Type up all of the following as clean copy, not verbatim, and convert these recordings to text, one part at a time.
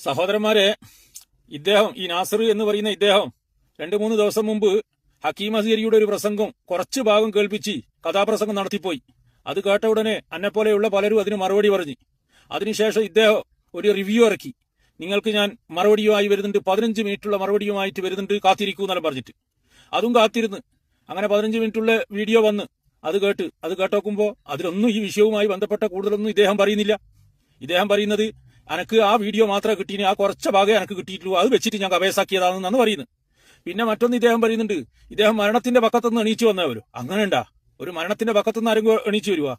സഹോദരന്മാരെ, ഇദ്ദേഹം ഈ നാസർ എന്ന് പറയുന്ന ഇദ്ദേഹം 2-3 ദിവസം മുമ്പ് ഹക്കീം അസീരിയുടെ ഒരു പ്രസംഗം കുറച്ച് ഭാഗം കേൾപ്പിച്ച് കഥാപ്രസംഗം നടത്തിപ്പോയി. അത് കേട്ട ഉടനെ എന്നെപ്പോലെയുള്ള പലരും അതിന് മറുപടി പറഞ്ഞു. അതിനുശേഷം ഇദ്ദേഹം ഒരു റിവ്യൂ ഇറക്കി. നിങ്ങൾക്ക് ഞാൻ മറുപടിയുമായി വരുന്നുണ്ട്, 15 മിനിറ്റുള്ള മറുപടിയുമായിട്ട് വരുന്നുണ്ട്, കാത്തിരിക്കൂ എന്നെല്ലാം പറഞ്ഞിട്ട്. അതും കാത്തിരുന്ന് അങ്ങനെ 15 മിനിറ്റുള്ള വീഡിയോ വന്ന് അത് കേട്ടോക്കുമ്പോൾ അതിലൊന്നും ഈ വിഷയവുമായി ബന്ധപ്പെട്ട കൂടുതലൊന്നും ഇദ്ദേഹം പറയുന്നില്ല. ഇദ്ദേഹം പറയുന്നത് എനിക്ക് ആ വീഡിയോ മാത്രമേ കിട്ടീന്, ആ കുറച്ച ഭാഗമേ എനിക്ക് കിട്ടിയിട്ടുള്ളൂ, അത് വെച്ചിട്ട് ഞാൻ കവേസാക്കിയതാണെന്നാണ് പറയുന്നത്. പിന്നെ മറ്റൊന്ന് ഇദ്ദേഹം പറയുന്നുണ്ട്, ഇദ്ദേഹം മരണത്തിന്റെ പക്കത്തുനിന്ന് എണീച്ചു വന്നവരും. അങ്ങനെ ഉണ്ടാ? ഒരു മരണത്തിന്റെ പക്കത്തുനിന്ന് ആരെങ്കിലും എണീച്ചു വരുവാ?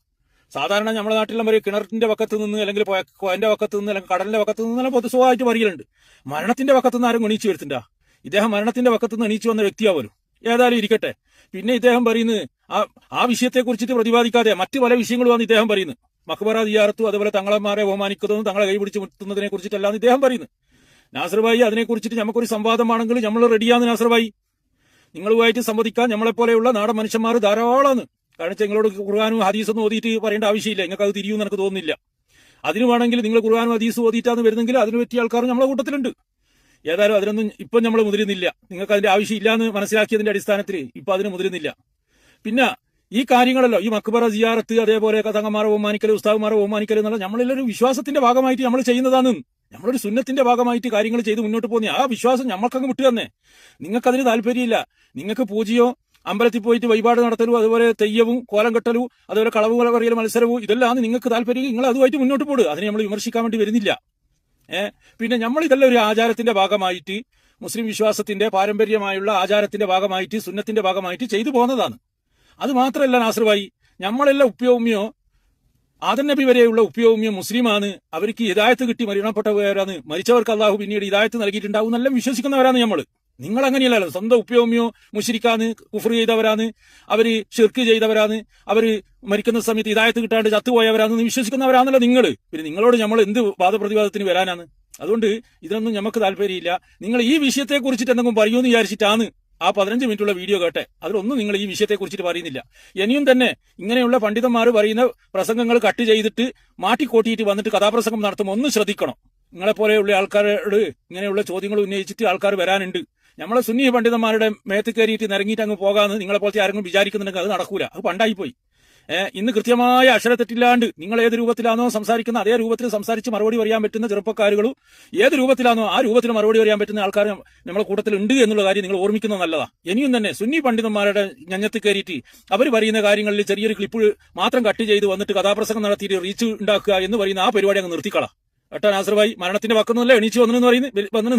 സാധാരണ നമ്മുടെ നാട്ടിലും പറയും കിണറിന്റെ പക്കത്ത് നിന്ന്, അല്ലെങ്കിൽ കോയന്റെ പക്കത്ത് നിന്ന്, അല്ലെങ്കിൽ കടലിന്റെ പക്കത്ത് നിന്നെല്ലാം പൊതുസ്വഭാവമായിട്ട് പറയലുണ്ട്. മരണത്തിന്റെ പക്കത്തുനിന്ന് ആരും എണീച്ചു വരുത്തിണ്ടാ? ഇദ്ദേഹം മരണത്തിന്റെ പക്കത്തുനിന്ന് എണീച്ചു വന്ന വ്യക്തിയാവരും. ഏതായാലും ഇരിക്കട്ടെ. പിന്നെ ഇദ്ദേഹം പറയുന്നത് ആ വിഷയത്തെ കുറിച്ചിട്ട് പ്രതിപാദിക്കാതെ മറ്റു പല വിഷയങ്ങളുമാണ് ഇദ്ദേഹം പറയുന്നത്. മക്ബറ ദിയാറത്തും അതുപോലെ തങ്ങളന്മാരെ ബഹുമാനിക്കുന്നതും തങ്ങളെ കൈപിടിച്ച് മുട്ടുന്നതിനെ കുറിച്ചിട്ടല്ലാന്ന് ഇദ്ദേഹം പറയുന്നത്. നാസർ ഭായി, അതിനെക്കുറിച്ചിട്ട് നമുക്കൊരു സംവാദമാണെങ്കിൽ നമ്മൾ റെഡിയാന്ന് നാസർ ഭായി. നിങ്ങളുമായിട്ട് സംവദിക്കാൻ നമ്മളെപ്പോലെയുള്ള നാടൻ മനുഷ്യന്മാർ ധാരാളമാണ്. കാരണം നിങ്ങളോട് ഖുർആനും ഹദീസൊന്നും ഓതിയിട്ട് പറയേണ്ട ആവശ്യമില്ല, നിങ്ങൾക്ക് അത് തിരിയുമെന്ന് എനിക്ക് തോന്നുന്നില്ല. അതിന് വേണമെങ്കിൽ നിങ്ങൾ ഖുർആനും ഹദീസും ഓതിയിട്ടാണ് വരുന്നെങ്കിൽ അതിന് പറ്റിയ ആൾക്കാർ നമ്മളെ കൂട്ടത്തിലുണ്ട്. ഏതായാലും അതിനൊന്നും ഇപ്പം നമ്മൾ മുതിരുന്നില്ല. നിങ്ങൾക്ക് അതിന്റെ ആവശ്യമില്ല എന്ന് മനസ്സിലാക്കിയതിന്റെ അടിസ്ഥാനത്തിൽ ഇപ്പൊ അതിന് മുതിരുന്നില്ല. പിന്നെ ഈ കാര്യങ്ങളല്ലോ, ഈ മക്ബറ സിയാറത്ത്, അതേപോലെ തങ്ങന്മാരെ ബഹുമാനിക്കൽ, ഉസ്താദുമാരെ ബഹുമാനിക്കൽ എന്നുള്ള നമ്മളെല്ലാവരും വിശ്വാസത്തിന്റെ ഭാഗമായിട്ട് നമ്മൾ ചെയ്യുന്നതാണ്. നമ്മളൊരു സുന്നത്തിന്റെ ഭാഗമായിട്ട് കാര്യങ്ങൾ ചെയ്ത് മുന്നോട്ട് പോകുന്ന ആ വിശ്വാസം നമ്മൾക്കങ്ങ് വിട്ടു തന്നെ. നിങ്ങൾക്കതിന് താല്പര്യമില്ല. നിങ്ങൾക്ക് പൂജയോ അമ്പലത്തിൽ പോയിട്ട് വഴിപാട് നടത്തലും, അതുപോലെ തെയ്യവും കോലം കെട്ടലും, അതുപോലെ കളവ് പറയലും മത്സരവും, ഇതെല്ലാം നിങ്ങൾക്ക് താല്പര്യം, നിങ്ങൾ അതുമായിട്ട് മുന്നോട്ട് പോടുക. അതിനെ നമ്മൾ വിമർശിക്കാൻ വേണ്ടി വരുന്നില്ല. പിന്നെ നമ്മൾ ഇതെല്ലാം ഒരു ആചാരത്തിന്റെ ഭാഗമായിട്ട്, മുസ്ലിം വിശ്വാസത്തിന്റെ പാരമ്പര്യമായുള്ള ആചാരത്തിന്റെ ഭാഗമായിട്ട്, സുന്നത്തിന്റെ ഭാഗമായിട്ട് ചെയ്തു പോകുന്നതാണ്. അത് മാത്രമല്ല നാസർ ഭായി, നമ്മളെല്ലാം ഉപ്പയോമ്യോ ആദം നബി വരെയുള്ള ഉപ്പയോമ്യോ മുസ്ലിമാണ്. അവർക്ക് ഹിദായത്ത് കിട്ടി മരണപ്പെട്ടവരാണ്. മരിച്ചവർക്ക് അള്ളാഹു പിന്നീട് ഹിദായത്ത് നൽകിയിട്ടുണ്ടാവും എന്നെല്ലാം വിശ്വസിക്കുന്നവരാണ് നമ്മൾ. നിങ്ങൾ അങ്ങനെയല്ലല്ലോ. സ്വന്തം ഉപ്പയോമ്യോ മുശ്രിക്കാന്ന്, കുഫർ ചെയ്തവരാണ്, അവര് ഷിർക്ക് ചെയ്തവരാണ്, അവര് മരിക്കുന്ന സമയത്ത് ഹിദായത്ത് കിട്ടാണ്ട് ചത്തുപോയവരാണെന്ന് വിശ്വസിക്കുന്നവരാണല്ലോ നിങ്ങൾ. പിന്നെ നിങ്ങളോട് നമ്മൾ എന്ത് വാദപ്രതിവാദത്തിന് വരാനാണ്? അതുകൊണ്ട് ഇതിനൊന്നും നമുക്ക് താല്പര്യമില്ല. നിങ്ങൾ ഈ വിഷയത്തെ കുറിച്ചിട്ട് എന്തെങ്കിലും പറയുമെന്ന് വിചാരിച്ചിട്ടാണ് ആ 15 മിനിറ്റുള്ള വീഡിയോ കേട്ടെ. അതിലൊന്നും നിങ്ങൾ ഈ വിഷയത്തെ കുറിച്ചിട്ട് പറയുന്നില്ല. ഇനിയും തന്നെ ഇങ്ങനെയുള്ള പണ്ഡിതന്മാർ പറയുന്ന പ്രസംഗങ്ങൾ കട്ട് ചെയ്തിട്ട് മാറ്റിക്കോട്ടിയിട്ട് വന്നിട്ട് കഥാപ്രസംഗം നടത്തുമ്പോൾ ഒന്ന് ശ്രദ്ധിക്കണം. നിങ്ങളെപ്പോലെയുള്ള ആൾക്കാരോട് ഇങ്ങനെയുള്ള ചോദ്യങ്ങൾ ഉന്നയിച്ചിട്ട് ആൾക്കാർ വരാനുണ്ട്. നമ്മളെ സുന്നി പണ്ഡിതന്മാരുടെ മേത്ത് കയറിയിട്ട് നിരങ്ങിയിട്ട് അങ്ങ് പോകാമെന്ന് നിങ്ങളെപ്പോലത്തെ ആരെങ്കിലും വിചാരിക്കുന്നുണ്ടെങ്കിൽ അത് നടക്കൂല. അത് പണ്ടായിപ്പോയി. ഇന്ന് കൃത്യമായ അക്ഷരത്തെറ്റില്ലാണ്ട് നിങ്ങൾ ഏത് രൂപത്തിലാണോ സംസാരിക്കുന്ന അതേ രൂപത്തിൽ സംസാരിച്ച് മറുപടി പറയാൻ പറ്റുന്ന ചെറുപ്പക്കാരുകളും ഏത് രൂപത്തിലാണോ ആ രൂപത്തിൽ മറുപടി പറയാൻ പറ്റുന്ന ആൾക്കാർ നമ്മളെ കൂട്ടത്തിൽ ഉണ്ട് എന്നുള്ള കാര്യം നിങ്ങൾ ഓർമ്മിക്കുന്നത് നല്ലതാ. ഇനിയും തന്നെ സുന്നി പണ്ഡിതന്മാരുടെ ഞഞ്ഞത്ത് കയറിയിട്ട് അവർ പറയുന്ന കാര്യങ്ങളിൽ ചെറിയൊരു ക്ലിപ്പ് മാത്രം കട്ട് ചെയ്ത് വന്നിട്ട് കഥാപ്രസംഗം നടത്തിയിട്ട് റീച്ച് ഉണ്ടാക്കുക എന്ന് പറയുന്ന ആ പരിപാടി അങ്ങ് നിർത്തിക്കളാം. ഏട്ടാ നാസർ ഭായി, മരണത്തിന്റെ പക്കുന്നല്ല എണീച്ച് വന്നെന്ന്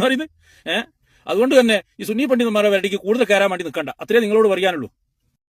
പറയുന്നത്. അതുകൊണ്ട് തന്നെ ഈ സുന്നി പണ്ഡിതന്മാരുടെ വേണ്ടിക്ക് കൂടുതൽ കയറാൻ വേണ്ടി നിൽക്കണ്ട. അത്രേ നിങ്ങളോട് പറയാനുള്ളൂ.